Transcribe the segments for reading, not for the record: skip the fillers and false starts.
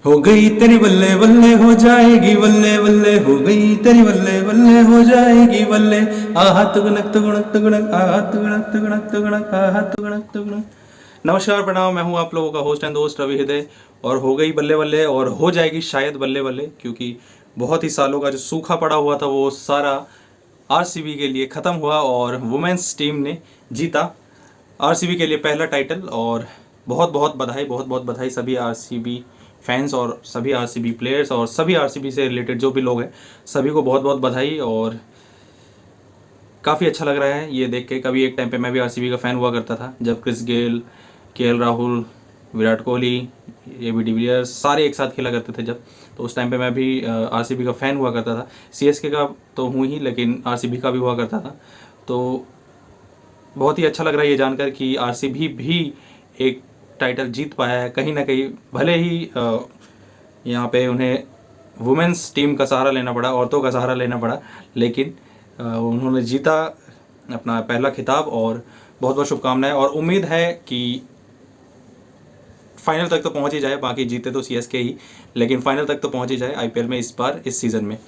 हो गई तेरी बल्ले बल्ले हो जाएगी बल्ले बल्ले, हो गई तेरी बल्ले बल्ले हो जाएगी बल्ले। आहा तुगनक तुगनक तुगनक, आहा तुगनक तुगनक तुगनक, आहा तुगनक तुगनक। नमस्कार, प्रणाम। मैं हूं आप लोगों का होस्ट एंड दोस्त रवि हृदय। और हो गई बल्ले बल्ले, और हो जाएगी शायद बल्ले बल्ले, क्योंकि बहुत ही सालों का जो सूखा पड़ा हुआ था वो सारा आरसीबी के लिए ख़त्म हुआ और वुमेन्स टीम ने जीता आरसीबी के लिए पहला टाइटल। और बहुत बहुत बधाई, बहुत बहुत बधाई सभी आरसीबी फैंस और सभी आरसीबी प्लेयर्स और सभी आरसीबी से रिलेटेड जो भी लोग हैं, सभी को बहुत बहुत बधाई। और काफ़ी अच्छा लग रहा है ये देख के। कभी एक टाइम पे मैं भी आरसीबी का फ़ैन हुआ करता था, जब Chris Gayle, KL Rahul, Virat Kohli, AB de Villiers सारे एक साथ खेला करते थे जब, तो उस टाइम पे मैं भी आरसीबी का फ़ैन हुआ करता था। सीएसके का तो हूँ ही, लेकिन आरसीबी का भी हुआ करता था। तो बहुत ही अच्छा लग रहा है ये जानकर कि आरसीबी भी एक टाइटल जीत पाया है कहीं ना कहीं। भले ही यहाँ पे उन्हें वुमेन्स टीम का सहारा लेना पड़ा, औरतों का सहारा लेना पड़ा, लेकिन उन्होंने जीता अपना पहला खिताब। और बहुत बहुत शुभकामनाएं, और उम्मीद है कि फाइनल तक तो पहुंच ही जाए। बाकी जीते तो सीएसके ही, लेकिन फाइनल तक तो पहुंच ही जाए आईपीएल में इस बार, इस सीज़न में।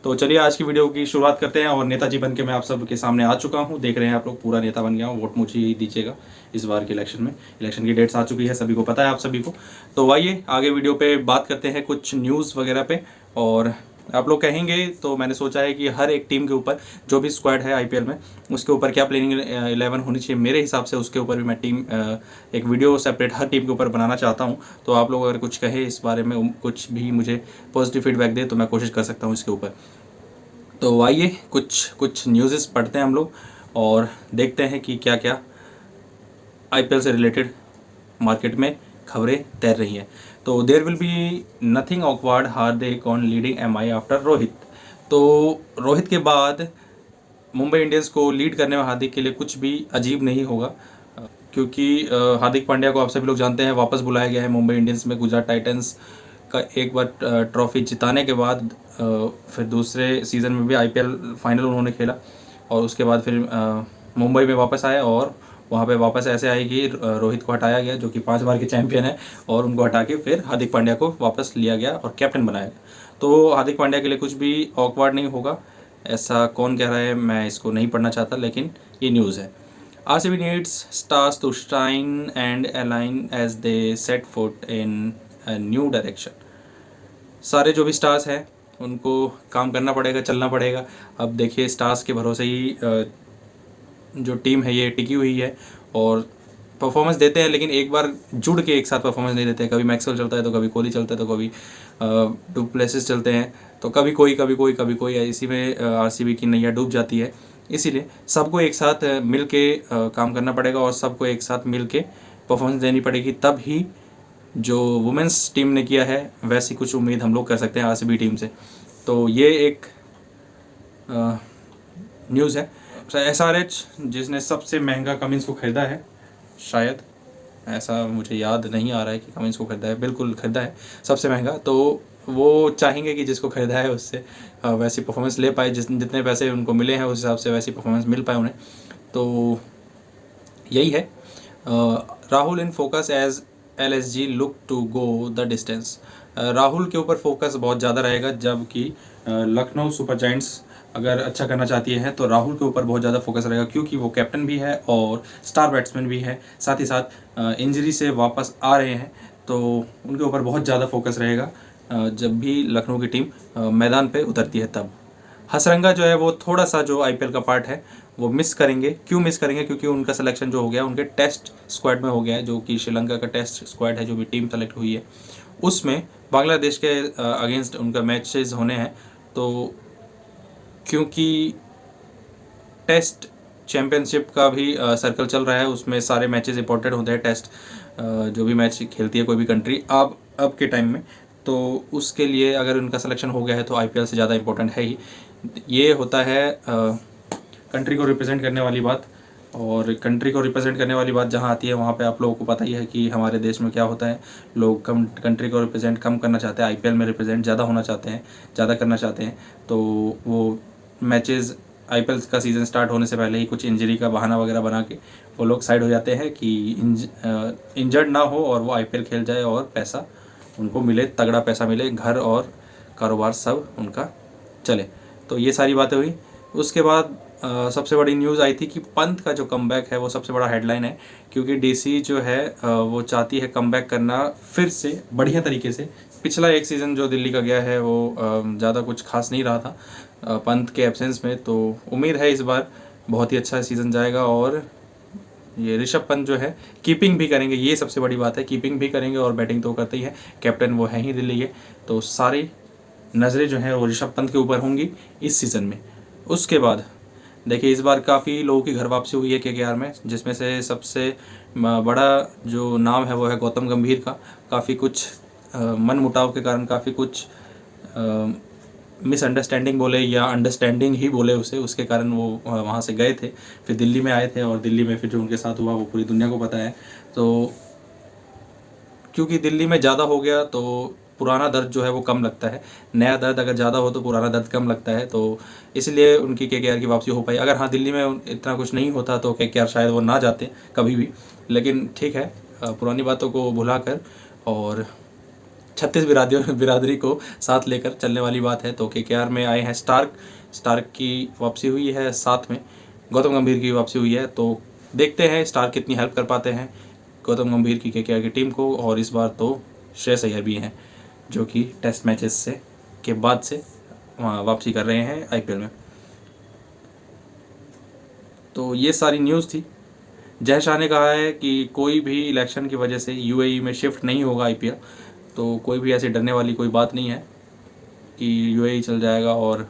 तो चलिए आज की वीडियो की शुरुआत करते हैं। और नेताजी बन के मैं आप सबके सामने आ चुका हूं। देख रहे हैं आप लोग, पूरा नेता बन गया हूं। वोट मुझे ही दीजिएगा इस बार के इलेक्शन में। इलेक्शन की डेट्स आ चुकी है, सभी को पता है, आप सभी को। तो आइए आगे वीडियो पे बात करते हैं कुछ न्यूज़ वगैरह पे। और आप लोग कहेंगे तो मैंने सोचा है कि हर एक टीम के ऊपर, जो भी स्क्वाड है आईपीएल में, उसके ऊपर क्या प्लेइंग 11 होनी चाहिए मेरे हिसाब से, उसके ऊपर भी मैं एक वीडियो सेपरेट हर टीम के ऊपर बनाना चाहता हूं। तो आप लोग अगर कुछ कहे इस बारे में, कुछ भी मुझे पॉजिटिव फीडबैक दे, तो मैं कोशिश कर सकता हूँ इसके ऊपर। तो आइए कुछ कुछ न्यूज़ पढ़ते हैं हम लोग और देखते हैं कि क्या क्या आईपीएल से रिलेटेड मार्केट में खबरें तैर रही हैं। तो there will be nothing awkward, Hardik on leading MI after Rohit. तो रोहित के बाद मुंबई इंडियंस को लीड करने में हार्दिक के लिए कुछ भी अजीब नहीं होगा, क्योंकि हार्दिक पांड्या को आप सभी लोग जानते हैं वापस बुलाया गया है मुंबई इंडियंस में। गुजरात टाइटंस का एक बार ट्रॉफी जिताने के बाद फिर दूसरे सीज़न में भी आईपीएल फाइनल उन्होंने खेला, और उसके बाद फिर मुंबई में वापस आए। और वहाँ पे वापस ऐसे आए कि रोहित को हटाया गया, जो कि 5 बार के चैंपियन है, और उनको हटा के फिर हार्दिक पांड्या को वापस लिया गया और कैप्टन बनाया गया। तो हार्दिक पांड्या के लिए कुछ भी ऑकवर्ड नहीं होगा। ऐसा कौन कह रहा है, मैं इसको नहीं पढ़ना चाहता, लेकिन ये न्यूज़ है। RCB needs stars to shine and align as they set foot in a new direction. सारे जो भी स्टार्स हैं उनको काम करना पड़ेगा, चलना पड़ेगा। अब देखिए, स्टार्स के भरोसे ही जो टीम है ये टिकी हुई है और परफॉर्मेंस देते हैं, लेकिन एक बार जुड़ के एक साथ परफॉर्मेंस नहीं देते हैं। कभी मैक्सवेल चलता है तो कभी कोहली चलता है, तो कभी डुप्लेसिस चलते हैं, तो कभी कोई कभी कोई कभी कोई, इसी में आरसीबी की नैया डूब जाती है। इसीलिए सबको एक साथ मिल के काम करना पड़ेगा और सबको एक साथ मिल के परफॉर्मेंस देनी पड़ेगी, तब ही जो वुमेंस टीम ने किया है वैसी कुछ उम्मीद हम लोग कर सकते हैं आरसीबी टीम से। तो ये एक न्यूज़ है। एसआरएच जिसने सबसे महंगा कमिंस को ख़रीदा है, शायद, ऐसा मुझे याद नहीं आ रहा है कि कमिंस को ख़रीदा है, बिल्कुल ख़रीदा है सबसे महंगा। तो वो चाहेंगे कि जिसको ख़रीदा है उससे वैसी परफॉर्मेंस ले पाए, जितने पैसे उनको मिले हैं उस हिसाब से वैसी परफॉर्मेंस मिल पाए उन्हें। तो यही है। Rahul in focus as LSG look to go the distance. Rahul के ऊपर फोकस बहुत ज़्यादा रहेगा, जबकि लखनऊ सुपर जायंट्स अगर अच्छा करना चाहती है तो राहुल के ऊपर बहुत ज़्यादा फोकस रहेगा, क्योंकि वो कैप्टन भी है और स्टार बैट्समैन भी है, साथ ही साथ इंजरी से वापस आ रहे हैं, तो उनके ऊपर बहुत ज़्यादा फोकस रहेगा जब भी लखनऊ की टीम मैदान पे उतरती है तब। हसरंगा जो है वो थोड़ा सा जो आईपीएल का पार्ट है वो मिस करेंगे। क्यों मिस करेंगे? क्योंकि उनका सिलेक्शन जो हो गया उनके टेस्ट स्क्वाड में हो गया है, जो कि श्रीलंका का टेस्ट स्क्वाड है, जो भी टीम सेलेक्ट हुई है उसमें बांग्लादेश के अगेंस्ट उनका मैचेस होने हैं। तो क्योंकि टेस्ट चैम्पियनशिप का भी सर्कल चल रहा है, उसमें सारे मैचेस इंपॉर्टेंट होते हैं। टेस्ट जो भी मैच खेलती है कोई भी कंट्री अब के टाइम में, तो उसके लिए अगर उनका सिलेक्शन हो गया है तो आईपीएल से ज़्यादा इंपॉर्टेंट है ही। ये होता है कंट्री को रिप्रेजेंट करने वाली बात। और कंट्री को रिप्रेजेंट करने वाली बात जहाँ आती है वहाँ पे आप लोगों को पता ही है कि हमारे देश में क्या होता है। लोग कंट्री को रिप्रेजेंट कम करना चाहते हैं, आईपीएल में रिप्रेजेंट ज़्यादा होना चाहते हैं, ज़्यादा करना चाहते हैं। तो वो मैचेस आईपीएल का सीज़न स्टार्ट होने से पहले ही कुछ इंजरी का बहाना वगैरह बना के वो लोग साइड हो जाते हैं कि इंजर्ड ना हो और वो आईपीएल खेल जाए और पैसा उनको मिले, तगड़ा पैसा मिले, घर और कारोबार सब उनका चले। तो ये सारी बातें हुई। उसके बाद सबसे बड़ी न्यूज़ आई थी कि पंत का जो कमबैक है वो सबसे बड़ा हेडलाइन है, क्योंकि डीसी जो है वो चाहती है कमबैक करना फिर से बढ़िया तरीके से। पिछला एक सीज़न जो दिल्ली का गया है वो ज़्यादा कुछ खास नहीं रहा था पंत के एब्सेंस में, तो उम्मीद है इस बार बहुत ही अच्छा सीज़न जाएगा। और ये ऋषभ पंत जो है कीपिंग भी करेंगे, ये सबसे बड़ी बात है, कीपिंग भी करेंगे और बैटिंग तो करते ही है, कैप्टन वो है ही दिल्ली के, तो सारी नज़रें जो हैं वो ऋषभ पंत के ऊपर होंगी इस सीज़न में। उसके बाद देखिए इस बार काफ़ी लोगों की घर वापसी हुई है केकेआर में, जिसमें से सबसे बड़ा जो नाम है वो है गौतम गंभीर का। काफ़ी कुछ मन मुटाव के कारण, काफ़ी कुछ मिसअंडरस्टैंडिंग बोले या अंडरस्टैंडिंग ही बोले उसे, उसके कारण वो वहाँ से गए थे, फिर दिल्ली में आए थे और दिल्ली में फिर जो उनके साथ हुआ वो पूरी दुनिया को पता है। तो क्योंकि दिल्ली में ज़्यादा हो गया तो पुराना दर्द जो है वो कम लगता है, नया दर्द अगर ज़्यादा हो तो पुराना दर्द कम लगता है, तो इसलिए उनकी केकेआर की वापसी हो पाई। अगर हाँ दिल्ली में इतना कुछ नहीं होता तो केकेआर शायद वो ना जाते कभी भी, लेकिन ठीक है, पुरानी बातों को भुलाकर और 36 बिरादरी को साथ लेकर चलने वाली बात है। तो केकेआर में आए हैं स्टार्क की वापसी हुई है, साथ में गौतम गंभीर की वापसी हुई है। तो देखते हैं स्टार्क कितनी हेल्प कर पाते हैं गौतम गंभीर की केकेआर की टीम को। और इस बार तो श्रेयस अय्यर भी हैं जो कि टेस्ट मैचेस से के बाद से वहाँ वापसी कर रहे हैं आईपीएल में। तो ये सारी न्यूज़ थी। जय शाह ने कहा है कि कोई भी इलेक्शन की वजह से यूएई में शिफ्ट नहीं होगा आईपीएल, तो कोई भी ऐसी डरने वाली कोई बात नहीं है कि यूएई चल जाएगा और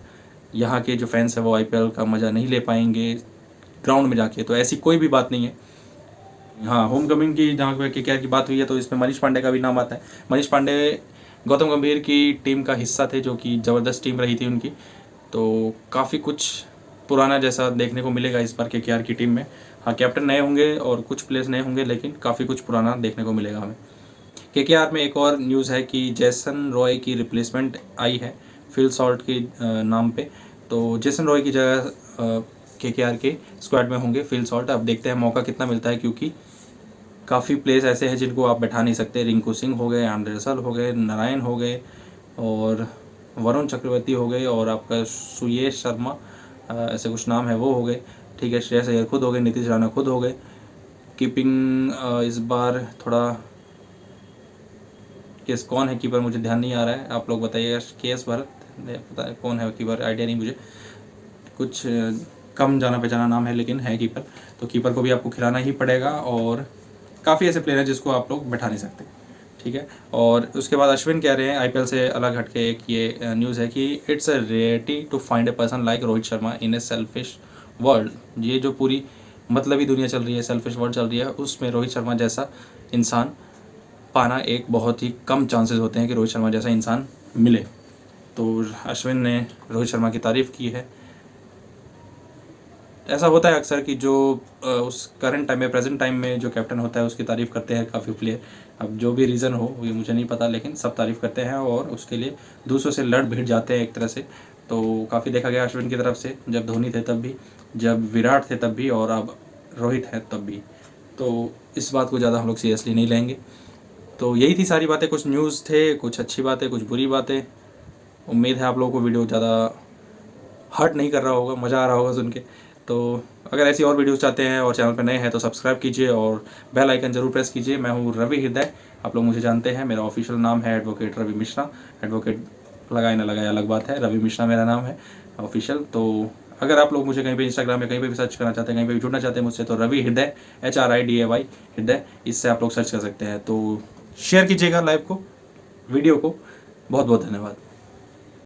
यहाँ के जो फैंस हैं वो आईपीएल का मज़ा नहीं ले पाएंगे ग्राउंड में जाके, तो ऐसी कोई भी बात नहीं है। हाँ, होम कमिंग की जहाँ पे केकेआर की बात हुई है तो इसमें मनीष पांडे का भी नाम आता है। मनीष पांडे गौतम गंभीर की टीम का हिस्सा थे, जो कि ज़बरदस्त टीम रही थी उनकी, तो काफ़ी कुछ पुराना जैसा देखने को मिलेगा इस बार केकेआर की टीम में। हाँ, कैप्टन नए होंगे और कुछ प्लेयर्स नए होंगे, लेकिन काफ़ी कुछ पुराना देखने को मिलेगा हमें। केकेआर में एक और न्यूज़ है कि जेसन रॉय की रिप्लेसमेंट आई है फिल सॉल्ट के नाम पे। तो जेसन रॉय की जगह केकेआर के स्क्वाड में होंगे फिल सॉल्ट। अब देखते हैं मौका कितना मिलता है, क्योंकि काफ़ी प्लेयर्स ऐसे हैं जिनको आप बैठा नहीं सकते। रिंकू सिंह हो गए, आंद्रे रसल हो गए, नारायण हो गए और वरुण चक्रवर्ती हो गए और आपका सुयश शर्मा ऐसे कुछ नाम है वो हो गए, ठीक है। श्रेयस अय्यर खुद हो गए, नीतीश राणा खुद हो गए। कीपिंग इस बार थोड़ा केस कौन है कीपर मुझे ध्यान नहीं आ रहा है, आप लोग बताइएगा। केएस भरत पता है कौन है कीपर, आइडिया नहीं मुझे, कुछ कम जाना पहचाना नाम है लेकिन है कीपर। तो कीपर को भी आपको खिलाना ही पड़ेगा और काफ़ी ऐसे प्लेयर हैं जिसको आप लोग बैठा नहीं सकते, ठीक है। और उसके बाद अश्विन कह रहे हैं आईपीएल से अलग हटके एक ये न्यूज़ है कि it's a rarity to find a person like Rohit Sharma in a selfish world. ये जो पूरी मतलबी दुनिया चल रही है, सेल्फिश वर्ल्ड चल रही है, उसमें रोहित शर्मा जैसा इंसान पाना एक बहुत ही कम चांसेस होते हैं कि रोहित शर्मा जैसा इंसान मिले। तो अश्विन ने रोहित शर्मा की तारीफ़ की है। ऐसा होता है अक्सर कि जो उस करंट टाइम में, प्रेजेंट टाइम में जो कैप्टन होता है उसकी तारीफ़ करते हैं काफ़ी प्लेयर। अब जो भी रीज़न हो ये मुझे नहीं पता, लेकिन सब तारीफ़ करते हैं और उसके लिए दूसरों से लड़ भिड़ जाते हैं एक तरह से। तो काफ़ी देखा गया अश्विन की तरफ से, जब धोनी थे तब भी, जब विराट थे तब भी और अब रोहित है तब भी। तो इस बात को ज़्यादा हम लोग सीरियसली नहीं लेंगे। तो यही थी सारी बातें, कुछ न्यूज़ थे, कुछ अच्छी बातें, कुछ बुरी बातें। उम्मीद है आप लोगों को वीडियो ज़्यादा हर्ट नहीं कर रहा होगा, मज़ा आ रहा होगा सुन के। तो अगर ऐसी और वीडियोस चाहते हैं और चैनल पर नए हैं तो सब्सक्राइब कीजिए और बेल आइकन जरूर प्रेस कीजिए। मैं हूँ रवि हृदय, आप लोग मुझे जानते हैं, मेरा ऑफिशियल नाम है एडवोकेट रवि मिश्रा। एडवोकेट लगाए ना लगाए अलग बात है, रवि मिश्रा मेरा नाम है ऑफिशियल। तो अगर आप लोग मुझे कहीं पे इंस्टाग्राम में कहीं पे भी सर्च करना चाहते हैं, कहीं पे भी जुड़ना चाहते हैं मुझसे, तो रवि हृदय HRIDAY हृदय, इससे आप लोग सर्च कर सकते हैं। तो शेयर कीजिएगा लाइव को, वीडियो को। बहुत बहुत धन्यवाद।